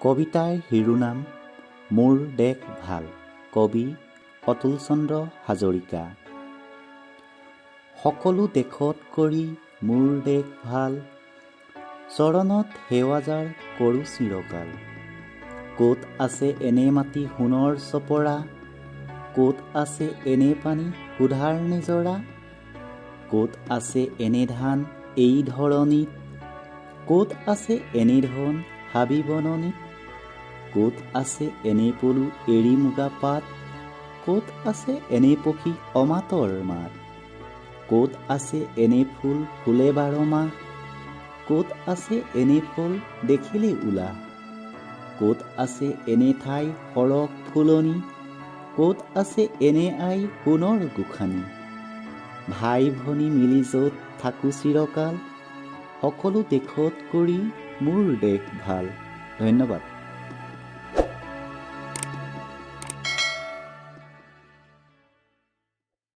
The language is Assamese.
কবিতাৰ শিৰোনাম মোৰ দেশ ভাল। কবি অতুল চন্দ্ৰ হাজৰিকা। সকলো দেশত কৰি মোৰ দেশ ভাল, চৰণত সেৱা যাৰ কৰোঁ চিৰকাল। ক'ত আছে এনে মাটি সোণৰ চপৰা, ক'ত আছে এনে পানী সুধাৰ নিজৰা, ক'ত আছে এনে ধান এই ধৰণীত, ক'ত আছে এনে ধন হাবি বননিত, ক'ত আছে এনে পলু এৰি মুগা পাত, ক'ত আছে এনে পক্ষী অমাতৰ মাত, ক'ত আছে এনে ফুল ফুলে 12 মাহ, ক'ত আছে এনে ফল দেখিলে উলাহ, ক'ত আছে এনে ঠাই সৰহ ফুলনি, ক'ত আছে এনে আই সোণৰ গোসানী। ভাই ভনী মিলি য'ত থাকোঁ চিৰকাল, সকলো দেশত কৰি মোৰ দেশ ভাল। ধন্যবাদ।